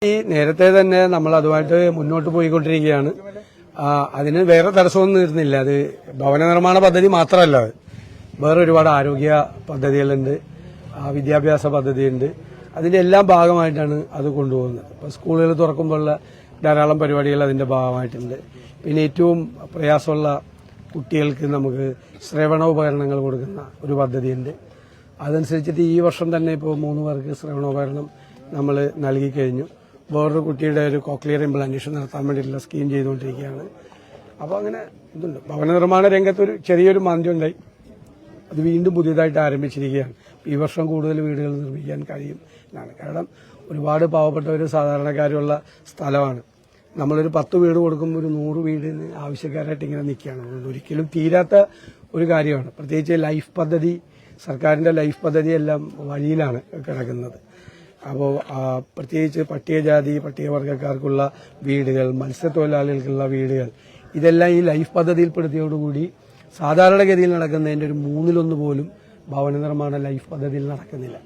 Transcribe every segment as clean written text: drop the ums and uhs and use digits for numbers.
ഈ നേരത്തെ തന്നെ നമ്മൾ അതുമായിട്ട് മുന്നോട്ട് പോയിക്കൊണ്ടിരിക്കുകയാണ്. അതിന് വേറെ തടസ്സമൊന്നും ഇരുന്നില്ല. അത് ഭവന നിർമ്മാണ പദ്ധതി മാത്രമല്ല, വേറെ ഒരുപാട് ആരോഗ്യ പദ്ധതികളുണ്ട്, വിദ്യാഭ്യാസ പദ്ധതിയുണ്ട്. അതിന്റെ എല്ലാം ഭാഗമായിട്ടാണ് അത് കൊണ്ടുപോകുന്നത്. ഇപ്പോൾ സ്കൂളുകൾ തുറക്കുമ്പോഴുള്ള ധാരാളം പരിപാടികൾ അതിന്റെ ഭാഗമായിട്ടുണ്ട്. പിന്നെ ഏറ്റവും പ്രയാസമുള്ള കുട്ടികൾക്ക് നമുക്ക് ശ്രവണോപകരണങ്ങൾ കൊടുക്കുന്ന ഒരു പദ്ധതിയുണ്ട്. അതനുസരിച്ചിട്ട് ഈ വർഷം തന്നെ ഇപ്പോൾ 3 പേർക്ക് ശ്രവണോപകരണം നമ്മൾ നൽകി കഴിഞ്ഞു. വേറൊരു കുട്ടിയുടെ ഒരു കോക്ലിയർ ഇംപ്ലാന്റേഷൻ നടത്താൻ വേണ്ടിയിട്ടുള്ള സ്കീം ചെയ്തുകൊണ്ടിരിക്കുകയാണ്. അപ്പോൾ അങ്ങനെ ഇതുണ്ട്. ഭവന നിർമ്മാണ രംഗത്തൊരു ചെറിയൊരു മാന്ദ്യം ഉണ്ടായി. അത് വീണ്ടും പുതിയതായിട്ട് ആരംഭിച്ചിരിക്കുകയാണ്. ഈ വർഷം കൂടുതൽ വീടുകൾ നിർമ്മിക്കാൻ കഴിയും എന്നാണ്. കാരണം ഒരുപാട് പാവപ്പെട്ടവർ സാധാരണക്കാരുള്ള സ്ഥലമാണ്. നമ്മളൊരു 10 വീട് കൊടുക്കുമ്പോൾ ഒരു 100 വീടിന് ആവശ്യക്കാരായിട്ട് ഇങ്ങനെ നിൽക്കുകയാണ്. ഒരിക്കലും തീരാത്ത ഒരു കാര്യമാണ്. പ്രത്യേകിച്ച് ലൈഫ് പദ്ധതി, സർക്കാരിന്റെ ലൈഫ് പദ്ധതി എല്ലാം വഴിയിലാണ് കിടക്കുന്നത്. അപ്പോൾ പ്രത്യേകിച്ച് പട്ടികജാതി പട്ടികവർഗക്കാർക്കുള്ള വീടുകൾ, മത്സ്യത്തൊഴിലാളികൾക്കുള്ള വീടുകൾ, ഇതെല്ലാം ഈ ലൈഫ് പദ്ധതിയിൽപ്പെടുത്തിയോടുകൂടി സാധാരണഗതിയിൽ നടക്കുന്നതിന്റെ ഒരു 1/3 പോലും ഭവന നിർമ്മാണ ലൈഫ് പദ്ധതിയിൽ നടക്കുന്നില്ല.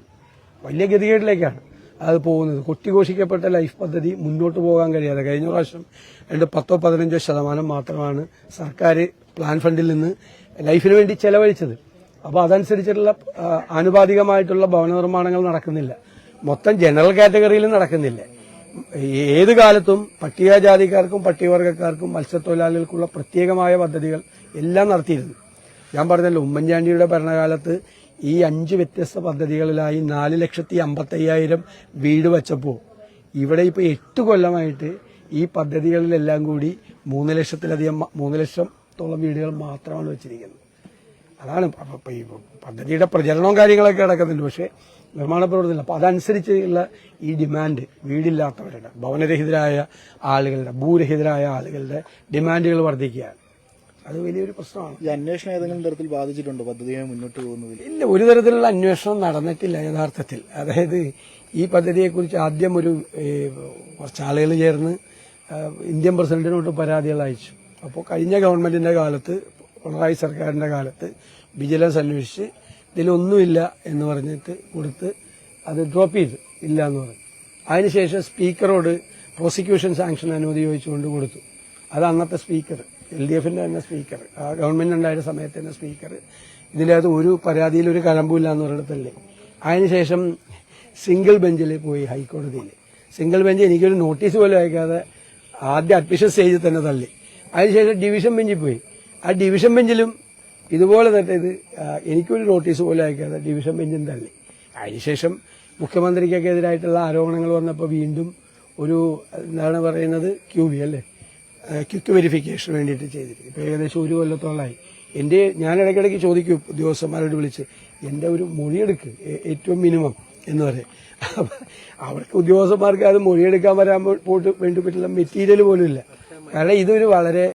വലിയ ഗതികേടിലേക്കാണ് അത് പോകുന്നത്. കൊട്ടിഘോഷിക്കപ്പെട്ട ലൈഫ് പദ്ധതി മുന്നോട്ട് പോകാൻ കഴിയാതെ കഴിഞ്ഞ പ്രാവശ്യം 10-15% മാത്രമാണ് സർക്കാർ പ്ലാൻ ഫണ്ടിൽ നിന്ന് ലൈഫിന് വേണ്ടി ചെലവഴിച്ചത്. അപ്പോൾ അതനുസരിച്ചുള്ള ആനുപാതികമായിട്ടുള്ള ഭവന നിർമ്മാണങ്ങൾ നടക്കുന്നില്ല. മൊത്തം ജനറൽ കാറ്റഗറിയിലും നടക്കുന്നില്ല. ഏത് കാലത്തും പട്ടികജാതിക്കാർക്കും പട്ടികവർഗക്കാർക്കും മത്സ്യത്തൊഴിലാളികൾക്കുള്ള പ്രത്യേകമായ പദ്ധതികൾ എല്ലാം നടത്തിയിരുന്നു. ഞാൻ പറഞ്ഞല്ലോ, ഉമ്മൻചാണ്ടിയുടെ ഭരണകാലത്ത് ഈ 5 വ്യത്യസ്ത പദ്ധതികളിലായി 4,55,000 വീട് വച്ചപ്പോൾ ഇവിടെ ഇപ്പോൾ 8 കൊല്ലമായിട്ട് ഈ പദ്ധതികളിലെല്ലാം കൂടി 3 ലക്ഷത്തോളം വീടുകൾ മാത്രമാണ് വെച്ചിരിക്കുന്നത്. അതാണ് ഈ പദ്ധതിയുടെ പ്രചരണവും കാര്യങ്ങളൊക്കെ നടക്കുന്നുണ്ട്. പക്ഷേ നിർമ്മാണ പ്രവർത്തനം. അപ്പോൾ അതനുസരിച്ചുള്ള ഈ ഡിമാൻഡ് വീടില്ലാത്തവരുടെ, ഭവനരഹിതരായ ആളുകളുടെ, ഭൂരഹിതരായ ആളുകളുടെ ഡിമാൻഡുകൾ വർദ്ധിക്കുകയാണ്. അത് വലിയൊരു പ്രശ്നമാണ്. ഈ അന്വേഷണം ഏതെങ്കിലും തരത്തിൽ ബാധിച്ചിട്ടുണ്ടോ പദ്ധതിയെ മുന്നോട്ട് പോകുന്നതിൽ? ഇല്ല, ഒരു തരത്തിലുള്ള അന്വേഷണം നടന്നിട്ടില്ല യഥാർത്ഥത്തിൽ. അതായത് ഈ പദ്ധതിയെക്കുറിച്ച് ആദ്യം കുറച്ചാളുകൾ ചേർന്ന് ഇന്ത്യൻ പ്രസിഡന്റിനോട്ട് പരാതികൾ അയച്ചു. അപ്പോൾ കഴിഞ്ഞ ഗവൺമെന്റിന്റെ കാലത്ത്, പിണറായി സർക്കാരിന്റെ കാലത്ത് വിജിലൻസ് അന്വേഷിച്ച് ഇതിലൊന്നുമില്ല എന്ന് പറഞ്ഞിട്ട് കൊടുത്ത് അത് ഡ്രോപ്പ് ചെയ്തു, ഇല്ല എന്ന് പറഞ്ഞു. അതിനുശേഷം സ്പീക്കറോട് പ്രോസിക്യൂഷൻ സാങ്ഷൻ അനുമതി ചോദിച്ചുകൊണ്ട് കൊടുത്തു. അത് അന്നത്തെ സ്പീക്കർ, LDFന്റെ തന്നെ സ്പീക്കർ, ആ ഗവൺമെന്റ് ഉണ്ടായിരുന്ന സമയത്ത് തന്നെ സ്പീക്കർ ഇതിൻ്റെ അകത്ത് ഒരു പരാതിയിൽ ഒരു കഴമ്പില്ല എന്ന് പറഞ്ഞിടത്തല്ലേ. അതിനുശേഷം സിംഗിൾ ബെഞ്ചിൽ പോയി, ഹൈക്കോടതിയിൽ. സിംഗിൾ ബെഞ്ച് എനിക്കൊരു നോട്ടീസ് പോലും അയക്കാതെ ആദ്യം അഡ്മിഷൻ സ്റ്റേജിൽ തന്നെ തള്ളി. അതിനുശേഷം ഡിവിഷൻ ബെഞ്ചിൽ പോയി. ആ ഡിവിഷൻ ബെഞ്ചിലും ഇതുപോലെ തന്നെ എനിക്കൊരു നോട്ടീസ് പോലും അയക്കാതെ ഡിവിഷൻ ബെഞ്ചിൽ തള്ളി. അതിനുശേഷം മുഖ്യമന്ത്രിക്കൊക്കെ എതിരായിട്ടുള്ള ആരോപണങ്ങൾ വന്നപ്പോൾ വീണ്ടും ഒരു എന്താണ് പറയുന്നത്, ക്വിക്ക് വെരിഫിക്കേഷൻ വേണ്ടിയിട്ട് ചെയ്തിരിക്കും. ഇപ്പോൾ ഏകദേശം 1 കൊല്ലത്തോളമായി. ഞാൻ ഇടയ്ക്കിടയ്ക്ക് ചോദിക്കും ഉദ്യോഗസ്ഥന്മാരോട് വിളിച്ച്, എൻ്റെ ഒരു മൊഴിയെടുക്ക് ഏറ്റവും മിനിമം എന്ന് പറയും. അവർക്ക് ഉദ്യോഗസ്ഥന്മാർക്ക് അത് മൊഴിയെടുക്കാൻ വരാൻ വേണ്ടി പറ്റുന്ന മെറ്റീരിയൽ പോലും ഇല്ല. കാരണം ഇതൊരു വളരെ